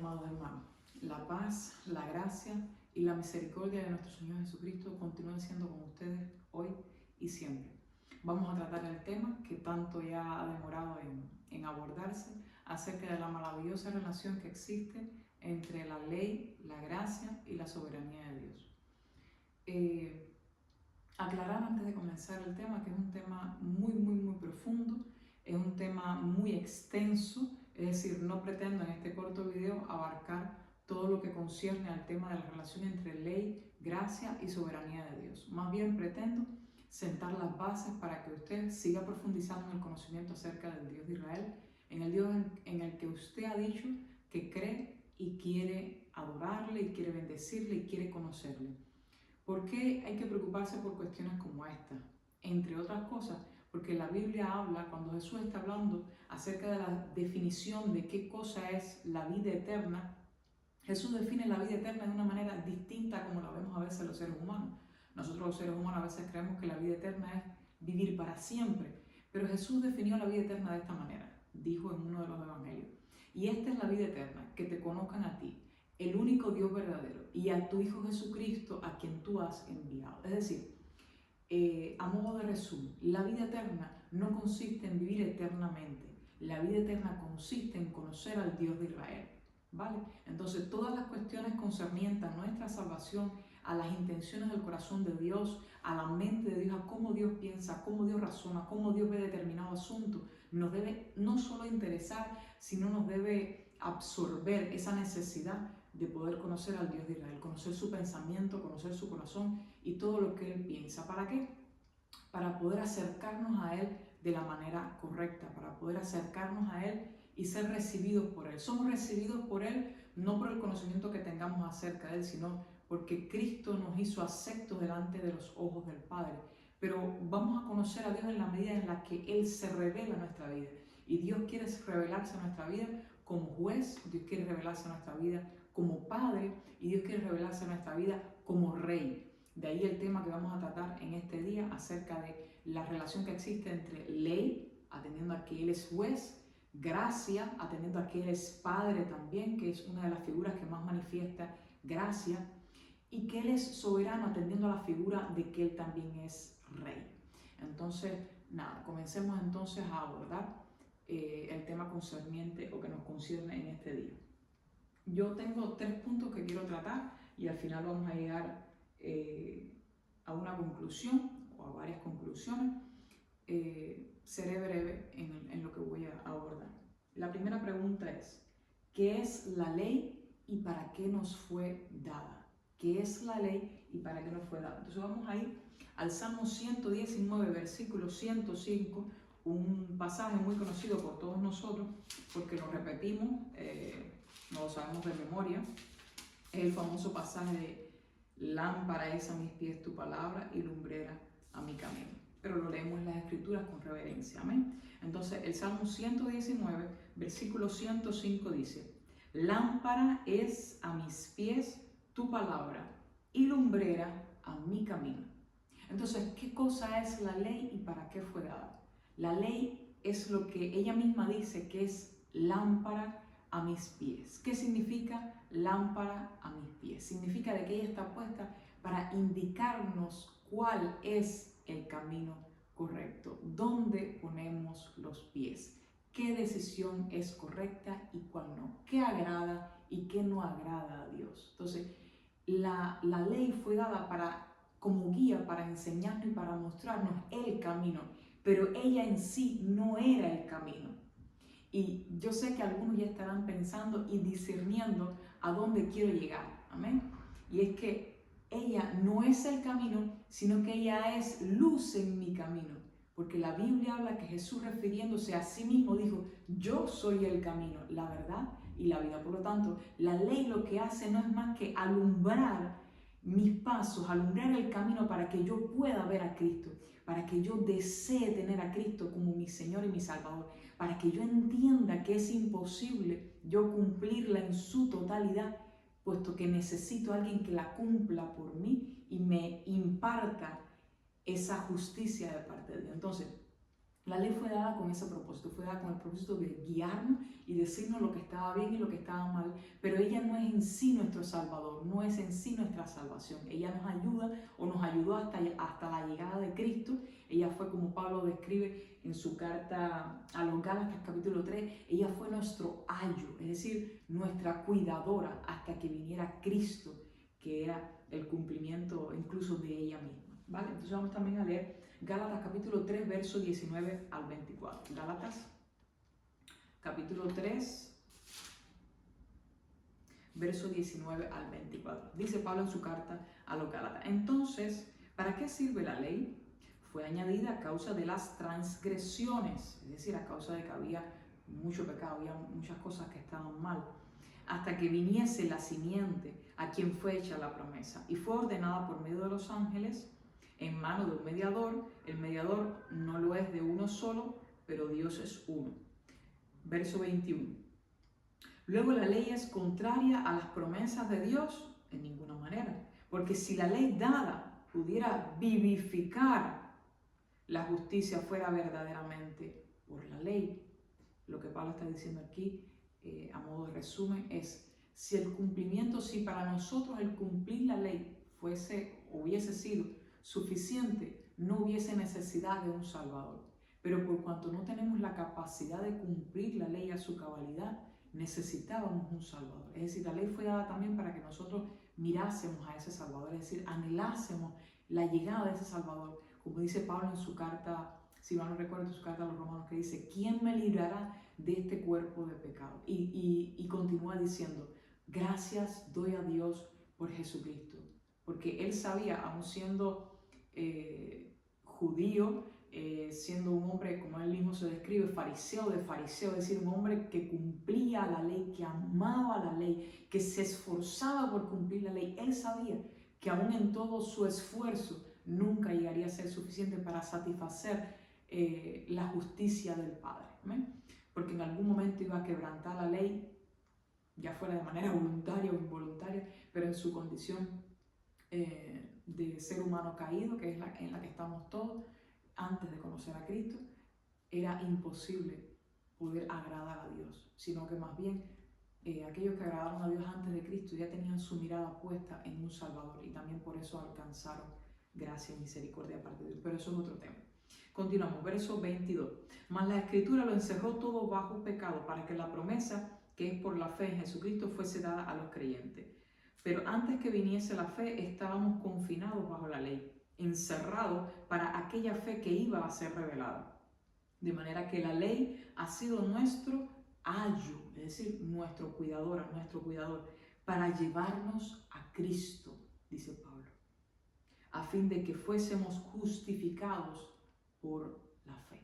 amados hermanos. La paz, la gracia y la misericordia de nuestro Señor Jesucristo continúen siendo con ustedes hoy y siempre. Vamos a tratar el tema que tanto ya ha demorado en abordarse acerca de la maravillosa relación que existe entre la ley, la gracia y la soberanía de Dios. Aclarar antes de comenzar el tema que es un tema muy profundo, es un tema muy extenso, es decir, no pretendo en este corto video abarcar todo lo que concierne al tema de la relación entre ley, gracia y soberanía de Dios. Más bien pretendo sentar las bases para que usted siga profundizando en el conocimiento acerca del Dios de Israel, en el Dios en el que usted ha dicho que cree y quiere adorarle y quiere bendecirle y quiere conocerle. ¿Por qué hay que preocuparse por cuestiones como esta? Entre otras cosas, porque la Biblia habla, cuando Jesús está hablando acerca de la definición de qué cosa es la vida eterna, Jesús define la vida eterna de una manera distinta a como la vemos a veces los seres humanos. Nosotros los seres humanos a veces creemos que la vida eterna es vivir para siempre, pero Jesús definió la vida eterna de esta manera, dijo en uno de los evangelios. Y esta es la vida eterna, que te conozcan a ti, el único Dios verdadero, y a tu Hijo Jesucristo, a quien tú has enviado. Es decir, a modo de resumen, la vida eterna no consiste en vivir eternamente. La vida eterna consiste en conocer al Dios de Israel. ¿Vale? Entonces, todas las cuestiones concernientes a nuestra salvación, a las intenciones del corazón de Dios, a la mente de Dios, a cómo Dios piensa, cómo Dios razona, cómo Dios ve determinado asunto, nos debe no solo interesar, sino nos debe absorber esa necesidad de poder conocer al Dios de Israel, conocer su pensamiento, conocer su corazón y todo lo que Él piensa. ¿Para qué? Para poder acercarnos a Él de la manera correcta, para poder acercarnos a Él y ser recibidos por Él. Somos recibidos por Él no por el conocimiento que tengamos acerca de Él, sino porque Cristo nos hizo aceptos delante de los ojos del Padre. Pero vamos a conocer a Dios en la medida en la que Él se revela en nuestra vida. Y Dios quiere revelarse en nuestra vida como juez, Dios quiere revelarse en nuestra vida como Padre y Dios quiere revelarse en nuestra vida como Rey. De ahí el tema que vamos a tratar en este día acerca de la relación que existe entre ley, atendiendo a que Él es juez, gracia, atendiendo a que Él es Padre también, que es una de las figuras que más manifiesta gracia, y que Él es soberano, atendiendo a la figura de que Él también es Rey. Entonces, nada, comencemos entonces a abordar el tema concerniente o que nos concierne en este día. Yo tengo 3 puntos que quiero tratar y al final vamos a llegar a una conclusión o a varias conclusiones. Seré breve en lo que voy a abordar. La primera pregunta es, ¿qué es la ley y para qué nos fue dada? ¿Qué es la ley y para qué nos fue dada? Entonces vamos a ir al Salmo 119, versículo 105, un pasaje muy conocido por todos nosotros porque lo repetimos, no lo sabemos de memoria. Es el famoso pasaje de lámpara es a mis pies tu palabra y lumbrera a mi camino. Pero lo leemos en las Escrituras con reverencia. Amén. Entonces, el Salmo 119, versículo 105 dice: lámpara es a mis pies tu palabra y lumbrera a mi camino. Entonces, ¿qué cosa es la ley y para qué fue dada? La ley es lo que ella misma dice que es lámpara a mis pies. ¿Qué significa lámpara a mis pies? Significa de que ella está puesta para indicarnos cuál es el camino correcto, dónde ponemos los pies, qué decisión es correcta y cuál no, qué agrada y qué no agrada a Dios. Entonces, la ley fue dada como guía para enseñarnos y para mostrarnos el camino, pero ella en sí no era el camino. Y yo sé que algunos ya estarán pensando y discerniendo a dónde quiero llegar. Amén. Y es que ella no es el camino, sino que ella es luz en mi camino. Porque la Biblia habla que Jesús, refiriéndose a sí mismo, dijo: yo soy el camino, la verdad y la vida. Por lo tanto, la ley lo que hace no es más que alumbrar mis pasos, alumbrar el camino para que yo pueda ver a Cristo, para que yo desee tener a Cristo como mi Señor y mi Salvador, para que yo entienda que es imposible yo cumplirla en su totalidad, puesto que necesito a alguien que la cumpla por mí y me imparta esa justicia de parte de Dios. Entonces, La ley fue dada con ese propósito, fue dada con el propósito de guiarnos y decirnos lo que estaba bien y lo que estaba mal, pero ella no es en sí nuestro Salvador, no es en sí nuestra salvación. Ella nos ayuda o nos ayudó hasta la llegada de Cristo. Ella fue, como Pablo describe en su carta a los Gálatas capítulo 3, ella fue nuestro ayo, es decir, nuestra cuidadora hasta que viniera Cristo, que era el cumplimiento incluso de ella misma, ¿vale? Entonces vamos también a leer Gálatas capítulo 3, verso 19 al 24. Gálatas capítulo 3, verso 19 al 24. Dice Pablo en su carta a los Gálatas: entonces, ¿para qué sirve la ley? Fue añadida a causa de las transgresiones, es decir, a causa de que había mucho pecado, había muchas cosas que estaban mal, hasta que viniese la simiente a quien fue hecha la promesa, y fue ordenada por medio de los ángeles en mano de un mediador. El mediador no lo es de uno solo, pero Dios es uno. Verso 21. Luego, la ley es contraria a las promesas de Dios en ninguna manera, porque si la ley dada pudiera vivificar, la justicia fuera verdaderamente por la ley. Lo que Pablo está diciendo aquí, a modo de resumen, es: si el cumplimiento, si para nosotros el cumplir la ley hubiese sido suficiente, no hubiese necesidad de un Salvador. Pero por cuanto no tenemos la capacidad de cumplir la ley a su cabalidad, necesitábamos un Salvador. Es decir, la ley fue dada también para que nosotros mirásemos a ese Salvador, es decir, anhelásemos la llegada de ese Salvador. Como dice Pablo en su carta, si mal no recuerdo, en su carta a los Romanos, que dice: ¿quién me librará de este cuerpo de pecado? Y continúa diciendo: gracias doy a Dios por Jesucristo. Porque él sabía, aun siendo judío, siendo un hombre, como él mismo se describe, fariseo de fariseo, es decir, un hombre que cumplía la ley, que amaba la ley, que se esforzaba por cumplir la ley. Él sabía que aún en todo su esfuerzo nunca llegaría a ser suficiente para satisfacer la justicia del Padre, ¿ven? Porque en algún momento iba a quebrantar la ley, ya fuera de manera voluntaria o involuntaria, pero en su condición de ser humano caído, que es en la que estamos todos, antes de conocer a Cristo, era imposible poder agradar a Dios, sino que más bien aquellos que agradaron a Dios antes de Cristo ya tenían su mirada puesta en un Salvador, y también por eso alcanzaron gracia y misericordia de parte de Dios. Pero eso es otro tema. Continuamos, verso 22. Mas la Escritura lo encerró todo bajo pecado, para que la promesa, que es por la fe en Jesucristo, fuese dada a los creyentes. Pero antes que viniese la fe, estábamos confinados bajo la ley, encerrados para aquella fe que iba a ser revelada. De manera que la ley ha sido nuestro ayo, es decir, nuestro cuidador, para llevarnos a Cristo, dice Pablo, a fin de que fuésemos justificados por la fe.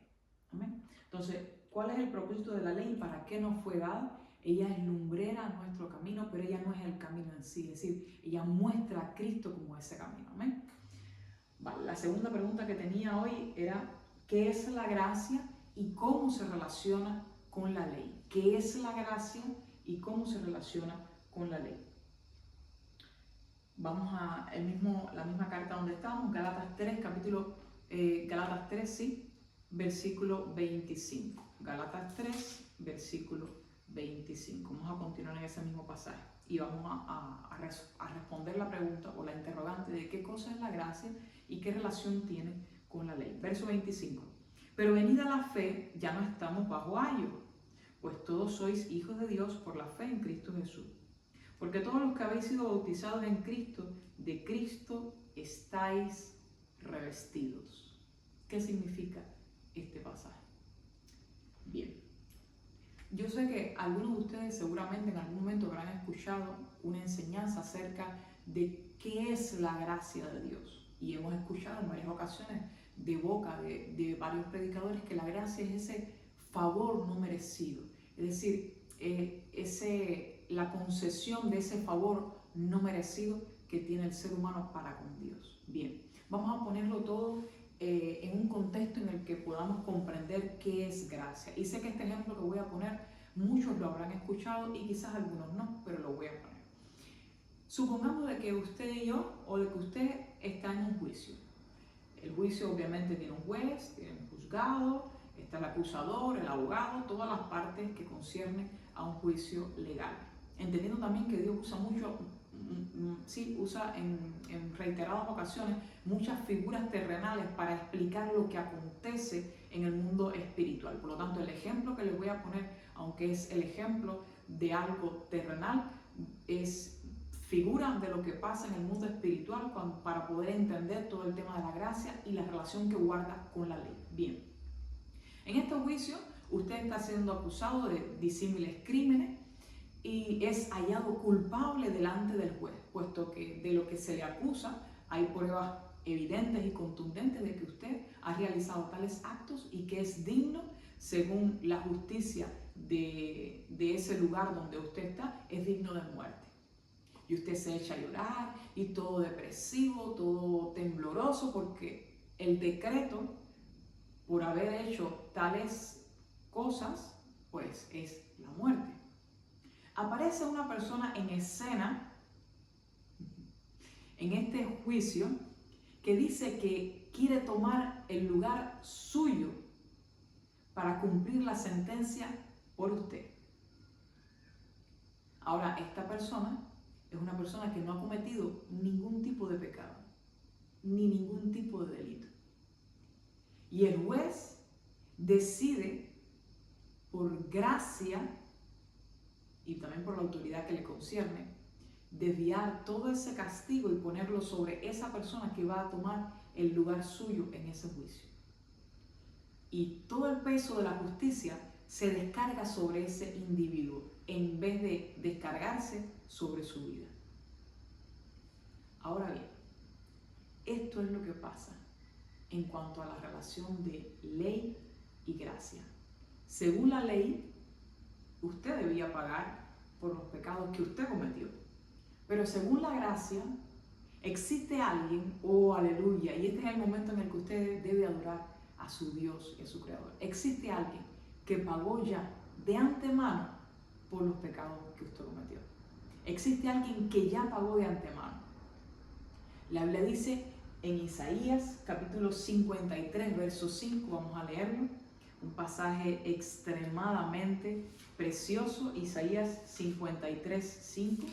¿Amén? Entonces, ¿cuál es el propósito de la ley? ¿Para qué nos fue dada? Ella es lumbrera a nuestro camino, pero ella no es el camino en sí, es decir, ella muestra a Cristo como ese camino. ¿Amén? Vale, la segunda pregunta que tenía hoy era: ¿qué es la gracia y cómo se relaciona con la ley? ¿Qué es la gracia y cómo se relaciona con la ley? Vamos a la misma carta donde estábamos, Gálatas 3, Gálatas 3, sí, versículo 25. Gálatas 3, versículo 25. Vamos a continuar en ese mismo pasaje y vamos a responder la pregunta o la interrogante de qué cosa es la gracia y qué relación tiene con la ley. Verso 25. Pero venida la fe, ya no estamos bajo ayo, pues todos sois hijos de Dios por la fe en Cristo Jesús. Porque todos los que habéis sido bautizados en Cristo, de Cristo estáis revestidos. ¿Qué significa este pasaje? Bien, yo sé que algunos de ustedes seguramente en algún momento habrán escuchado una enseñanza acerca de qué es la gracia de Dios. Y hemos escuchado en varias ocasiones de boca de varios predicadores que la gracia es ese favor no merecido. Es decir, la concesión de ese favor no merecido que tiene el ser humano para con Dios. Bien, vamos a ponerlo todo en un contexto en el que podamos comprender qué es gracia. Y sé que este ejemplo que voy a poner, muchos lo habrán escuchado y quizás algunos no, pero lo voy a poner. Supongamos de que usted y yo, o de que usted está en un juicio. El juicio obviamente tiene un juez, tiene un juzgado, Está el acusador, el abogado, todas las partes que conciernen a un juicio legal. Entendiendo también que Dios usa mucho, usa en reiteradas ocasiones muchas figuras terrenales para explicar lo que acontece en el mundo espiritual. Por lo tanto, el ejemplo que les voy a poner, aunque es el ejemplo de algo terrenal, es figura de lo que pasa en el mundo espiritual para poder entender todo el tema de la gracia y la relación que guarda con la ley. Bien, en este juicio usted está siendo acusado de disímiles crímenes y es hallado culpable delante del juez, puesto que de lo que se le acusa hay pruebas evidentes y contundentes de que usted ha realizado tales actos y que es digno, según la justicia de ese lugar donde usted está, es digno de muerte. Y usted se echa a llorar y todo depresivo, todo tembloroso, porque el decreto por haber hecho tales cosas, pues es la muerte. Aparece una persona en escena en este juicio que dice que quiere tomar el lugar suyo para cumplir la sentencia por usted. Ahora, esta persona es una persona que no ha cometido ningún tipo de pecado, ni ningún tipo de delito. Y el juez decide, por gracia y también por la autoridad que le concierne, desviar todo ese castigo y ponerlo sobre esa persona que va a tomar el lugar suyo en ese juicio. Y todo el peso de la justicia se descarga sobre ese individuo en vez de descargarse sobre su vida. Ahora bien, esto es lo que pasa en cuanto a la relación de ley y gracia. Según la ley, usted debía pagar por los pecados que usted cometió. Pero según la gracia, existe alguien, oh aleluya, y este es el momento en el que usted debe adorar a su Dios y a su Creador. Existe alguien que pagó ya de antemano por los pecados que usted cometió. Existe alguien que ya pagó de antemano. La Biblia dice en Isaías capítulo 53, verso 5, vamos a leerlo, un pasaje extremadamente precioso, Isaías 53, 5.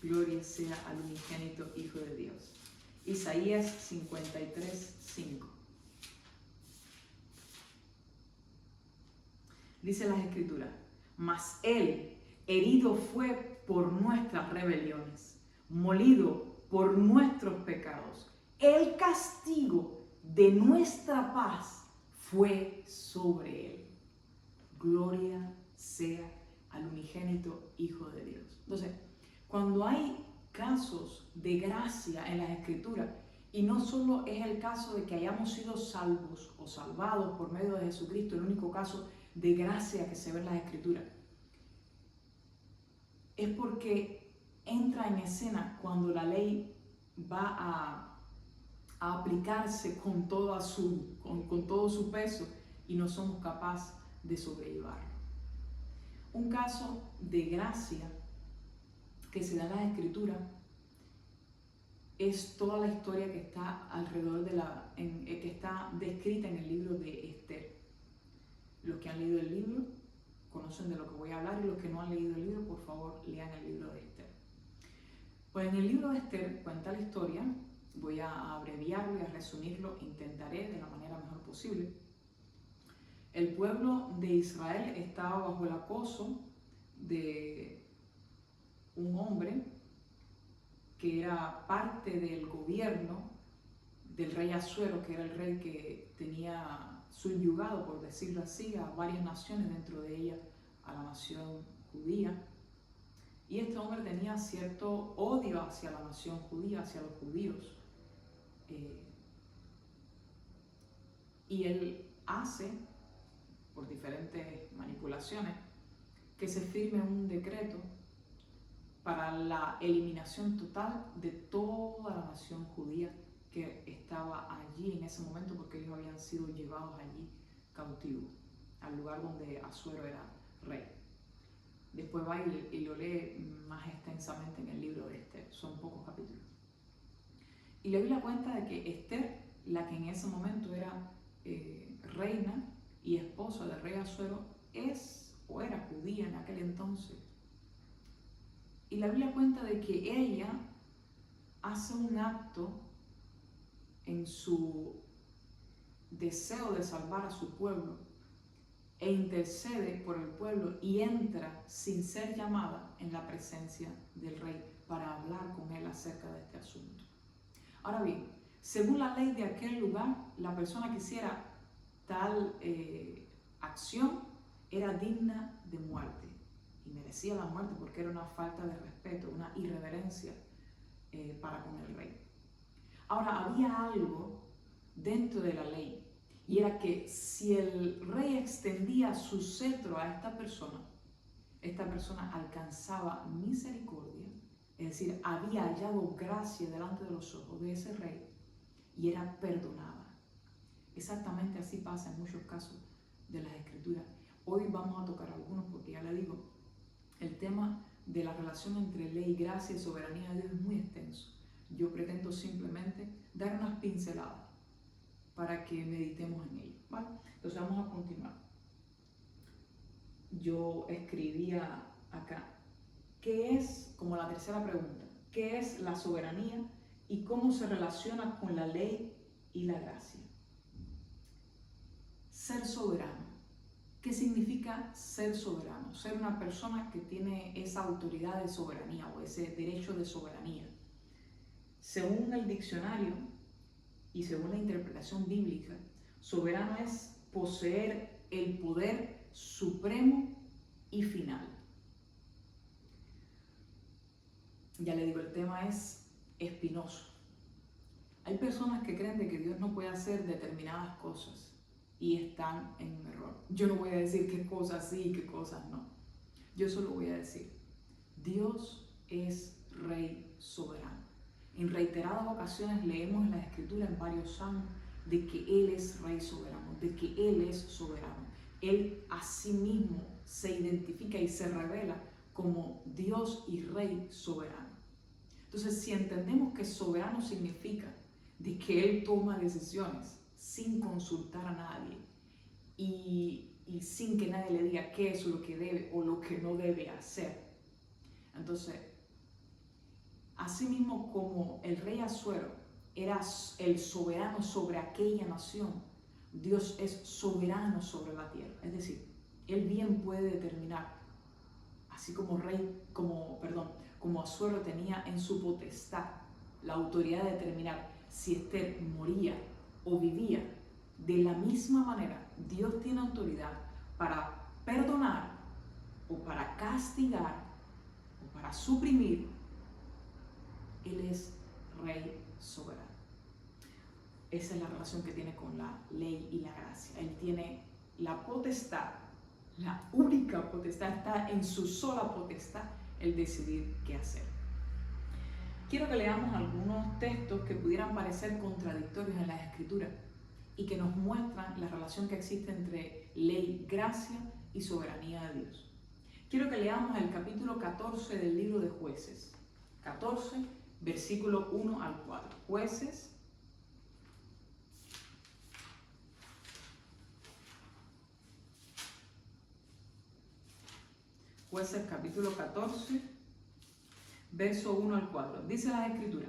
Gloria sea al unigénito Hijo de Dios. Isaías 53, 5. Dice las Escrituras: mas Él herido fue por nuestras rebeliones, molido por nuestros pecados. El castigo de nuestra paz fue sobre Él. Gloria sea al unigénito Hijo de Dios. Entonces, cuando hay casos de gracia en las Escrituras, y no solo es el caso de que hayamos sido salvos o salvados por medio de Jesucristo, el único caso de gracia que se ve en las Escrituras, es porque entra en escena cuando la ley va a aplicarse con todo su peso y no somos capaces de sobrellevarlo. Un caso de gracia que se da en las Escrituras es toda la historia que está alrededor que está descrita en el libro de Esther. Los que han leído el libro conocen de lo que voy a hablar, y los que no han leído el libro, por favor, lean el libro de Esther. Pues en el libro de Esther cuenta la historia, voy a abreviarlo y a resumirlo, intentaré de la manera mejor posible. El pueblo de Israel estaba bajo el acoso de un hombre que era parte del gobierno del rey Asuero, que era el rey que tenía subyugado, por decirlo así, a varias naciones, dentro de ellas a la nación judía. Y este hombre tenía cierto odio hacia la nación judía, hacia los judíos. Y él hace, por diferentes manipulaciones, que se firme un decreto para la eliminación total de toda la nación judía que estaba allí en ese momento, porque ellos habían sido llevados allí cautivos, al lugar donde Asuero era rey. Después va y lo lee más extensamente en el libro de Esther, son pocos capítulos. Y la Biblia cuenta de que Esther, la que en ese momento era reina y esposa del rey Asuero, es o era judía en aquel entonces. Y la Biblia cuenta de que ella hace un acto en su deseo de salvar a su pueblo e intercede por el pueblo y entra sin ser llamada en la presencia del rey para hablar con él acerca de este asunto. Ahora bien, según la ley de aquel lugar, la persona que hiciera tal acción era digna de muerte y merecía la muerte porque era una falta de respeto, una irreverencia para con el rey. Ahora, había algo dentro de la ley, y era que si el rey extendía su cetro a esta persona alcanzaba misericordia, es decir, había hallado gracia delante de los ojos de ese rey y era perdonada. Exactamente así pasa en muchos casos de las Escrituras. Hoy vamos a tocar algunos porque ya le digo, el tema de la relación entre ley, gracia y soberanía de Dios es muy extenso. Yo pretendo simplemente dar unas pinceladas para que meditemos en ello, ¿vale? Entonces vamos a continuar. Yo escribía acá, ¿qué es, como la tercera pregunta, qué es la soberanía y cómo se relaciona con la ley y la gracia? Ser soberano. ¿Qué significa ser soberano? Ser una persona que tiene esa autoridad de soberanía o ese derecho de soberanía. Según el diccionario y según la interpretación bíblica, soberano es poseer el poder supremo y final. Ya le digo, el tema es espinoso. Hay personas que creen de que Dios no puede hacer determinadas cosas y están en un error. Yo no voy a decir qué cosas sí y qué cosas no. Yo solo voy a decir, Dios es Rey soberano. En reiteradas ocasiones leemos en la Escritura en varios salmos de que Él es Rey soberano, de que Él es soberano. Él a sí mismo se identifica y se revela como Dios y Rey soberano. Entonces, si entendemos que soberano significa de que Él toma decisiones sin consultar a nadie y sin que nadie le diga qué es lo que debe o lo que no debe hacer. Entonces, asimismo como el rey Asuero era el soberano sobre aquella nación, Dios es soberano sobre la tierra. Es decir, Él bien puede determinar, así como Asuero tenía en su potestad la autoridad de determinar si Esther moría o vivía. De la misma manera, Dios tiene autoridad para perdonar o para castigar o para suprimir. Él es Rey soberano. Esa es la relación que tiene con la ley y la gracia. Él tiene la potestad, la única potestad, está en su sola potestad el decidir qué hacer. Quiero que leamos algunos textos que pudieran parecer contradictorios en las Escrituras y que nos muestran la relación que existe entre ley, gracia y soberanía de Dios. Quiero que leamos el capítulo 14 del libro de Jueces. 14, versículo 1 al 4. Jueces. Jueces capítulo 14, verso 1 al 4. Dice la Escritura: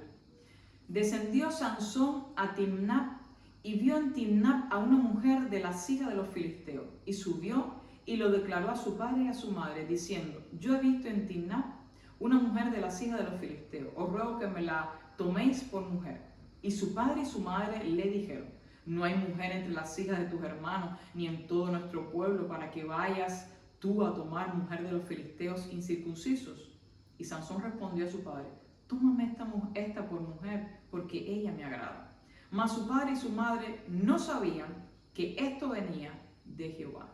Descendió Sansón a Timnat y vio en Timnat a una mujer de las hijas de los filisteos, y subió y lo declaró a su padre y a su madre, diciendo: Yo he visto en Timnat una mujer de las hijas de los filisteos, os ruego que me la toméis por mujer. Y su padre y su madre le dijeron: No hay mujer entre las hijas de tus hermanos, ni en todo nuestro pueblo, para que vayas tú a tomar mujer de los filisteos incircuncisos. Y Sansón respondió a su padre: Tómame esta por mujer, porque ella me agrada. Mas su padre y su madre no sabían que esto venía de Jehová,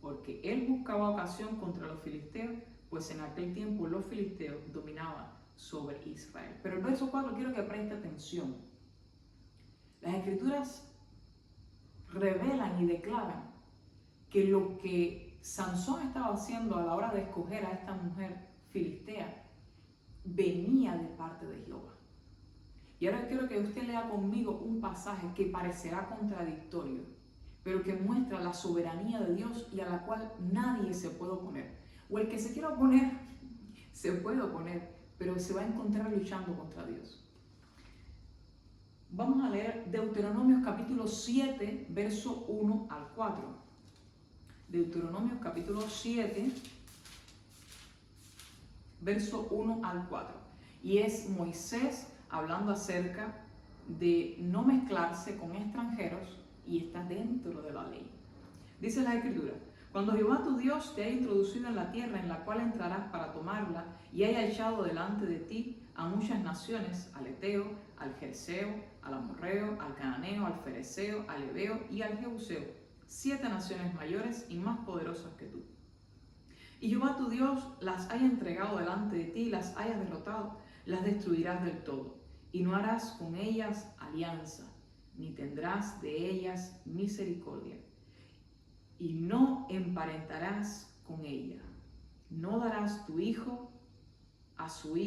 porque él buscaba ocasión contra los filisteos, pues en aquel tiempo los filisteos dominaban sobre Israel. Pero el verso 4 quiero que preste atención. Las Escrituras revelan y declaran que lo que Sansón estaba haciendo a la hora de escoger a esta mujer filistea venía de parte de Jehová. Y ahora quiero que usted lea conmigo un pasaje que parecerá contradictorio, pero que muestra la soberanía de Dios y a la cual nadie se puede oponer. O el que se quiera oponer, se puede oponer, pero se va a encontrar luchando contra Dios. Vamos a leer Deuteronomios capítulo 7, verso 1 al 4. Deuteronomios capítulo 7, verso 1 al 4. Y es Moisés hablando acerca de no mezclarse con extranjeros y está dentro de la ley. Dice la Escritura: cuando Jehová tu Dios te haya introducido en la tierra en la cual entrarás para tomarla, y haya echado delante de ti a muchas naciones, al Eteo, al Jerseo, al Amorreo, al Cananeo, al Fereceo, al Heveo y al Jebuseo, 7 naciones mayores y más poderosas que tú. Y Jehová tu Dios las haya entregado delante de ti y las hayas derrotado, las destruirás del todo, y no harás con ellas alianza, ni tendrás de ellas misericordia, y no emparentarás con ella. No darás tu hijo a su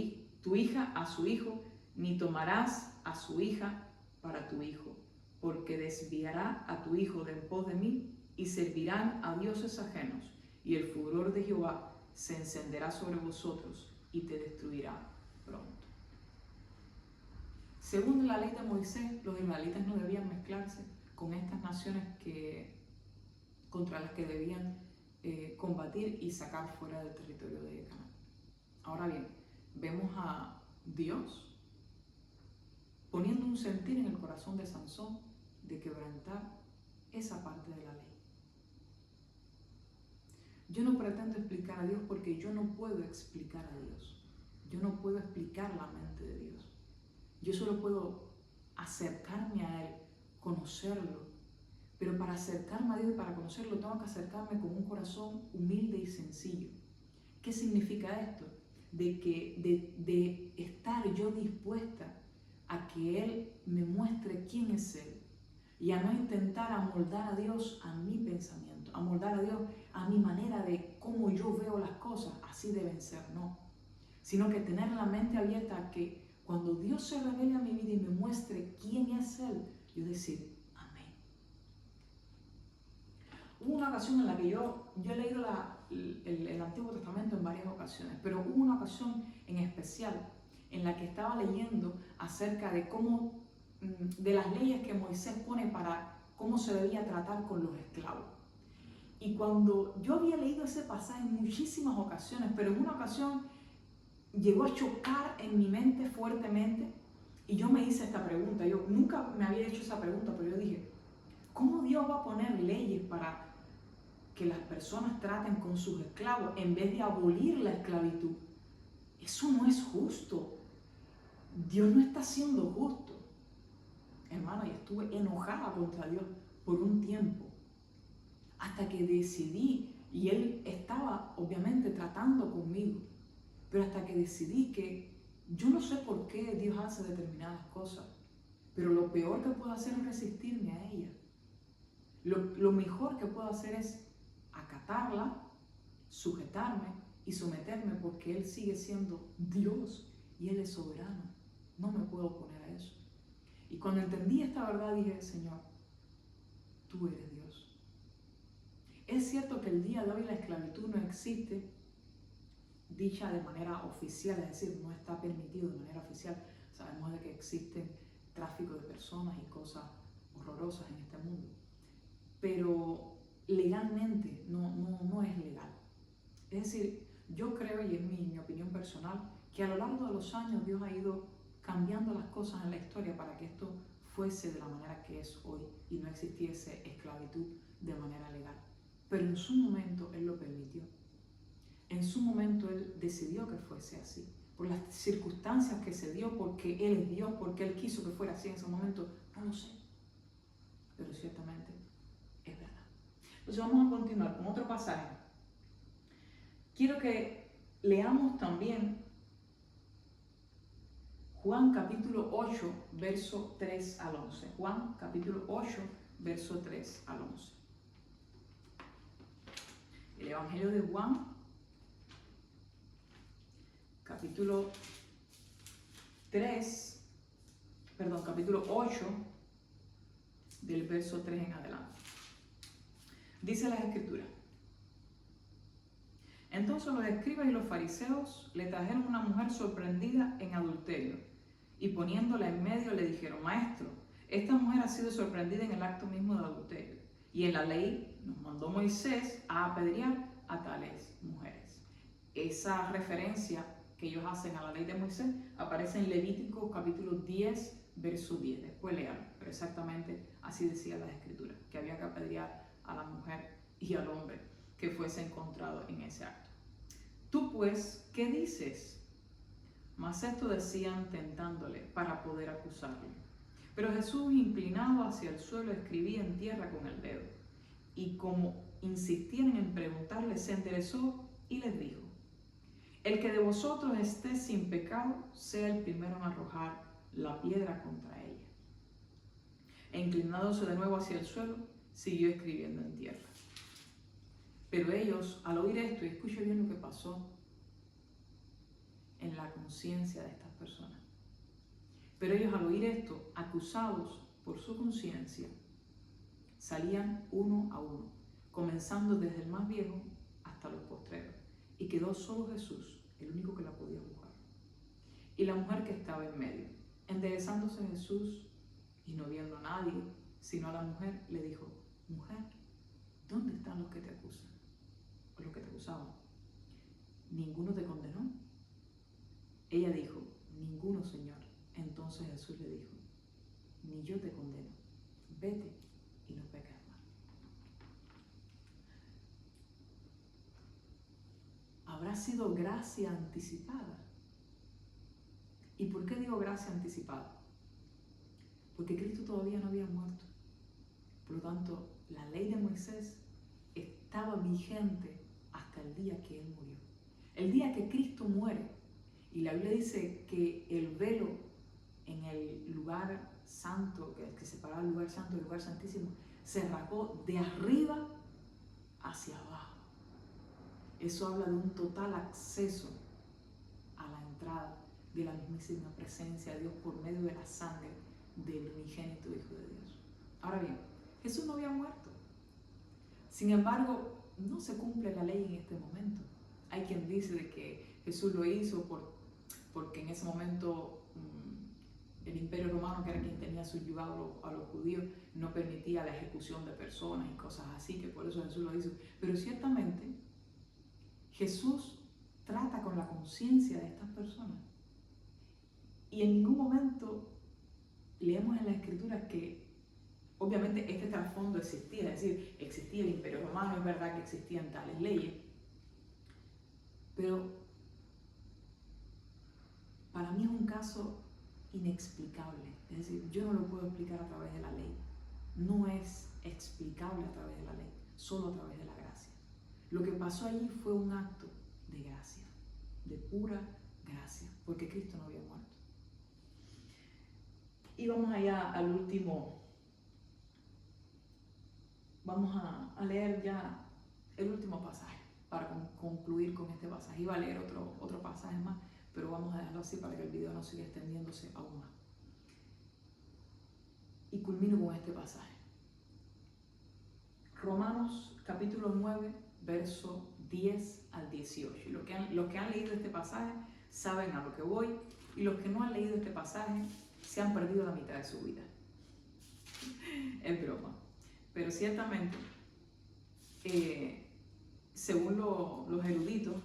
tu hija a su hijo, ni tomarás a su hija para tu hijo, porque desviará a tu hijo de en pos de mí, y servirán a dioses ajenos, y el furor de Jehová se encenderá sobre vosotros y te destruirá pronto. Según la ley de Moisés, los israelitas no debían mezclarse con estas naciones contra las que debían combatir y sacar fuera del territorio de Canaán. Ahora bien, vemos a Dios poniendo un sentir en el corazón de Sansón de quebrantar esa parte de la ley. Yo no pretendo explicar a Dios porque yo no puedo explicar a Dios. Yo no puedo explicar la mente de Dios. Yo solo puedo acercarme a Él, conocerlo. Pero para acercarme a Dios y para conocerlo tengo que acercarme con un corazón humilde y sencillo. ¿Qué significa esto? De estar yo dispuesta a que Él me muestre quién es Él y a no intentar amoldar a Dios a mi pensamiento, amoldar a Dios a mi manera de cómo yo veo las cosas, así deben ser, no. Sino que tener la mente abierta a que cuando Dios se revele a mi vida y me muestre quién es Él, yo decir, amén. Hubo una ocasión en la que yo he leído el Antiguo Testamento en varias ocasiones, pero hubo una ocasión en especial en la que estaba leyendo acerca de cómo, de las leyes que Moisés pone para cómo se debía tratar con los esclavos. Y cuando yo había leído ese pasaje en muchísimas ocasiones, pero en una ocasión llegó a chocar en mi mente fuertemente y yo me hice esta pregunta. Yo nunca me había hecho esa pregunta, pero yo dije, ¿cómo Dios va a poner leyes para que las personas traten con sus esclavos en vez de abolir la esclavitud? Eso no es justo. Dios no está siendo justo. Hermano, y estuve enojada contra Dios por un tiempo, hasta que decidí, y Él estaba obviamente tratando conmigo, pero hasta que decidí que yo no sé por qué Dios hace determinadas cosas, pero lo peor que puedo hacer es resistirme a ellas. Lo mejor que puedo hacer es acatarla, sujetarme y someterme, porque Él sigue siendo Dios y Él es soberano. No me puedo oponer a eso. Y cuando entendí esta verdad dije, Señor, tú eres Dios. Es cierto que el día de hoy la esclavitud no existe dicha de manera oficial, es decir, no está permitido de manera oficial. Sabemos de que existe tráfico de personas y cosas horrorosas en este mundo, pero legalmente no es legal. Es decir, yo creo, y es mi opinión personal, que a lo largo de los años Dios ha ido cambiando las cosas en la historia para que esto fuese de la manera que es hoy y no existiese esclavitud de manera legal. Pero en su momento Él lo permitió. En su momento Él decidió que fuese así, por las circunstancias que se dio, porque Él es Dios, porque Él quiso que fuera así en ese momento, no lo sé, pero ciertamente es verdad. Entonces vamos a continuar con otro pasaje. Quiero que leamos también Juan capítulo 8, verso 3 al 11. Juan capítulo 8, verso 3 al 11. El Evangelio de Juan, capítulo 3, capítulo 8, del verso 3 en adelante. Dice las Escrituras: entonces los escribas y los fariseos le trajeron una mujer sorprendida en adulterio, y poniéndola en medio le dijeron: Maestro, esta mujer ha sido sorprendida en el acto mismo de adulterio, y en la ley nos mandó Moisés a apedrear a tales mujeres. Esa referencia que ellos hacen a la ley de Moisés aparece en Levítico capítulo 10, verso 10. Después léalo, pero exactamente así decía las Escrituras, que había que apedrear a la mujer y al hombre que fuese encontrado en ese acto. Tú pues, ¿qué dices? Mas esto decían tentándole para poder acusarle. Pero Jesús, inclinado hacia el suelo, escribía en tierra con el dedo. Y como insistían en preguntarle, se enderezó y les dijo: el que de vosotros esté sin pecado, sea el primero en arrojar la piedra contra ella. E inclinándose de nuevo hacia el suelo, siguió escribiendo en tierra. Pero ellos, al oír esto, y escuche bien lo que pasó en la conciencia de estas personas, pero ellos al oír esto, acusados por su conciencia, salían uno a uno, comenzando desde el más viejo hasta los postreros, y quedó solo Jesús, el único que la podía juzgar, y la mujer que estaba en medio. Enderezándose Jesús y no viendo a nadie, sino a la mujer, le dijo: mujer, ¿dónde están los que te acusan? O los que te acusaban. ¿Ninguno te condenó? Ella dijo: ninguno, Señor. Entonces Jesús le dijo: ni yo te condeno, vete y no peques más. Habrá sido gracia anticipada. ¿Y por qué digo gracia anticipada? Porque Cristo todavía no había muerto. Por lo tanto, la ley de Moisés estaba vigente hasta el día que Él murió. El día que Cristo muere, y la Biblia dice que el velo en el lugar santo, que separaba el lugar santo del lugar santísimo, se rasgó de arriba hacia abajo. Eso habla de un total acceso a la entrada de la mismísima presencia de Dios por medio de la sangre del unigénito Hijo de Dios. Ahora bien, Jesús no había muerto. Sin embargo, no se cumple la ley en este momento. Hay quien dice de que Jesús lo hizo porque en ese momento el Imperio Romano, que era quien tenía subyugado a los judíos, no permitía la ejecución de personas y cosas así, que por eso Jesús lo hizo. Pero ciertamente Jesús trata con la conciencia de estas personas. Y en ningún momento leemos en la Escritura que obviamente este trasfondo existía, es decir, existía el Imperio Romano, es verdad que existían tales leyes, pero para mí es un caso inexplicable, es decir, yo no lo puedo explicar a través de la ley, no es explicable a través de la ley, solo a través de la gracia. Lo que pasó allí fue un acto de gracia, de pura gracia, porque Cristo no había muerto. Y vamos allá al último, vamos a leer ya el último pasaje para concluir con este pasaje. Iba a leer otro pasaje más, pero vamos a dejarlo así para que el video no siga extendiéndose aún más. Y culmino con este pasaje. Romanos capítulo 9, verso 10 al 18. Y los que han leído este pasaje saben a lo que voy, y los que no han leído este pasaje se han perdido la mitad de su vida. Es broma. Pero ciertamente, según los eruditos,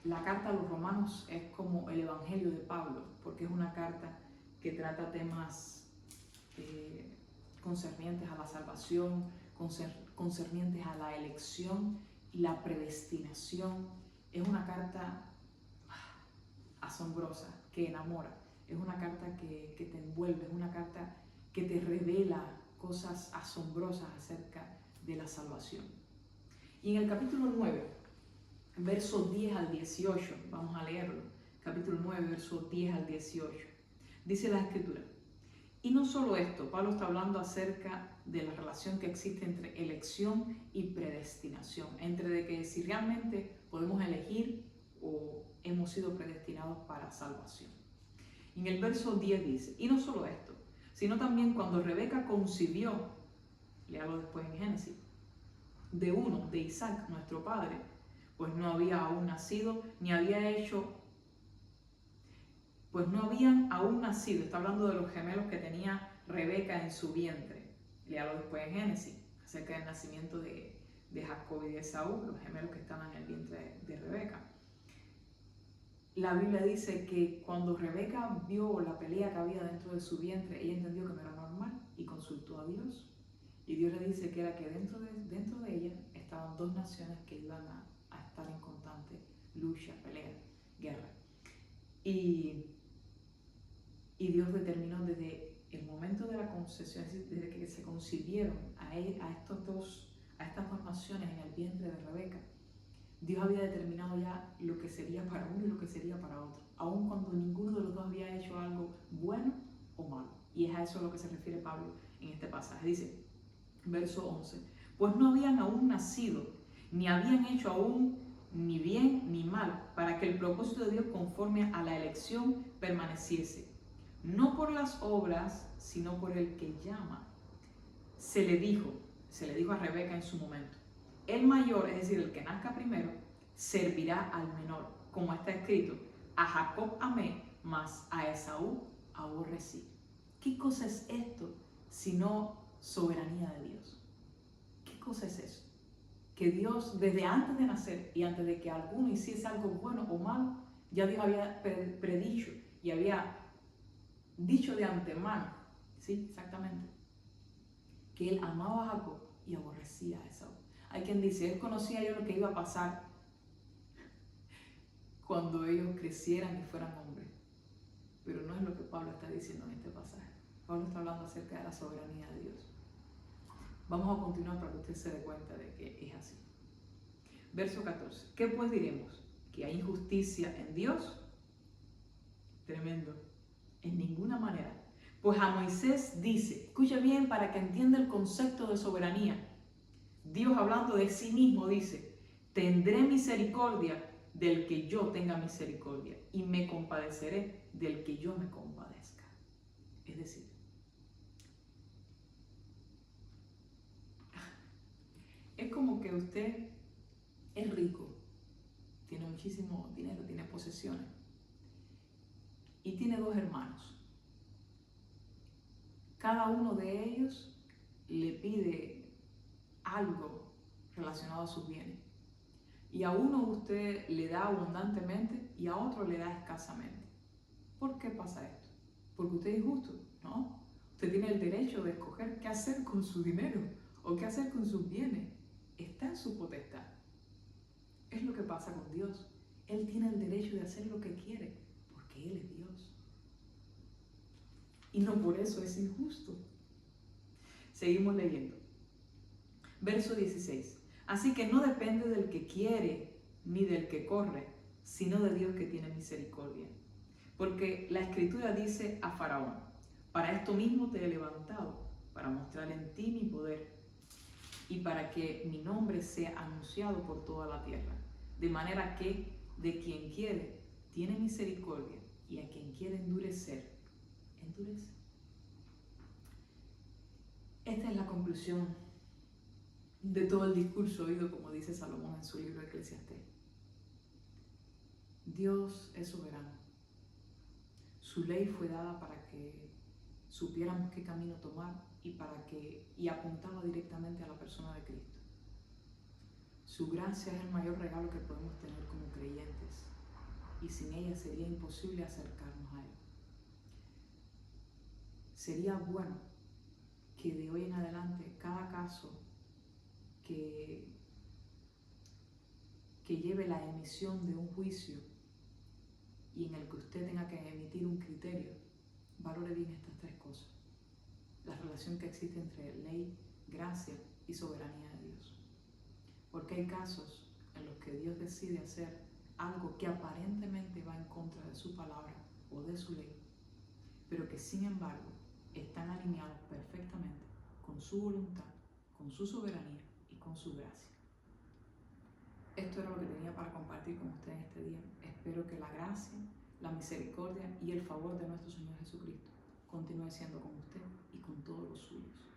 la carta a los romanos es como el Evangelio de Pablo, porque es una carta que trata temas concernientes a la salvación, concernientes a la elección y la predestinación. Es una carta asombrosa, que enamora. Es una carta que te envuelve, es una carta que te revela cosas asombrosas acerca de la salvación. Y en el capítulo 9, versos 10 al 18, vamos a leerlo, capítulo 9, versos 10 al 18, dice la Escritura: y no solo esto, Pablo está hablando acerca de la relación que existe entre elección y predestinación, entre de que si realmente podemos elegir o hemos sido predestinados para salvación. En el verso 10 dice, y no solo esto, sino también cuando Rebeca concibió, léalo después en Génesis, de uno, de Isaac, nuestro padre, pues no había aún nacido, ni había hecho, pues no habían aún nacido, está hablando de los gemelos que tenía Rebeca en su vientre, léalo después en Génesis, acerca del nacimiento de Jacob y de Esaú, los gemelos que estaban en el vientre de Rebeca. La Biblia dice que cuando Rebeca vio la pelea que había dentro de su vientre, ella entendió que no era normal y consultó a Dios. Y Dios le dice que era que dentro de ella estaban dos naciones que iban a estar en constante lucha, pelea, guerra. Y Dios determinó desde el momento de la concepción, es decir, desde que se concibieron a estas dos naciones en el vientre de Rebeca, Dios había determinado ya lo que sería para uno y lo que sería para otro, aun cuando ninguno de los dos había hecho algo bueno o malo. Y es a eso a lo que se refiere Pablo en este pasaje. Dice, verso 11, pues no habían aún nacido, ni habían hecho aún ni bien ni mal, para que el propósito de Dios conforme a la elección permaneciese. No por las obras, sino por el que llama. Se le dijo a Rebeca en su momento, el mayor, es decir, el que nazca primero, servirá al menor, como está escrito, a Jacob amé, mas a Esaú aborrecí. ¿Qué cosa es esto sino soberanía de Dios? ¿Qué cosa es eso? Que Dios, desde antes de nacer y antes de que alguno hiciese algo bueno o malo, ya Dios había predicho y había dicho de antemano, ¿sí? Exactamente, que él amaba a Jacob y aborrecía a Esaú. Hay quien dice, él conocía ya lo que iba a pasar cuando ellos crecieran y fueran hombres. Pero no es lo que Pablo está diciendo en este pasaje. Pablo está hablando acerca de la soberanía de Dios. Vamos a continuar para que usted se dé cuenta de que es así. Verso 14. ¿Qué pues diremos? ¿Que hay injusticia en Dios? Tremendo. En ninguna manera. Pues a Moisés dice, escuche bien para que entienda el concepto de soberanía. Dios hablando de sí mismo dice, tendré misericordia del que yo tenga misericordia y me compadeceré del que yo me compadezca. Es decir, es como que usted es rico, tiene muchísimo dinero, tiene posesiones y tiene dos hermanos. Cada uno de ellos le pide algo relacionado a sus bienes. Y a uno usted le da abundantemente y a otro le da escasamente. ¿Por qué pasa esto? Porque usted es justo, ¿no? Usted tiene el derecho de escoger qué hacer con su dinero o qué hacer con sus bienes. Está en su potestad. Es lo que pasa con Dios. Él tiene el derecho de hacer lo que quiere porque Él es Dios. Y no por eso es injusto. Seguimos leyendo. Verso 16. Así que no depende del que quiere ni del que corre, sino de Dios que tiene misericordia. Porque la Escritura dice a Faraón, para esto mismo te he levantado, para mostrar en ti mi poder y para que mi nombre sea anunciado por toda la tierra. De manera que de quien quiere tiene misericordia y a quien quiere endurecer, endurece. Esta es la conclusión de todo el discurso oído, como dice Salomón en su libro Eclesiastés. Dios es soberano. Su ley fue dada para que supiéramos qué camino tomar y apuntaba directamente a la persona de Cristo. Su gracia es el mayor regalo que podemos tener como creyentes y sin ella sería imposible acercarnos a Él. Sería bueno que de hoy en adelante cada caso que lleve la emisión de un juicio y en el que usted tenga que emitir un criterio, valore bien estas tres cosas. La relación que existe entre ley, gracia y soberanía de Dios. Porque hay casos en los que Dios decide hacer algo que aparentemente va en contra de su palabra o de su ley, pero que sin embargo están alineados perfectamente con su voluntad, con su soberanía y con su gracia. Esto era lo que tenía para compartir con ustedes este día. Espero que la gracia, la misericordia y el favor de nuestro Señor Jesucristo continúe siendo con usted y con todos los suyos.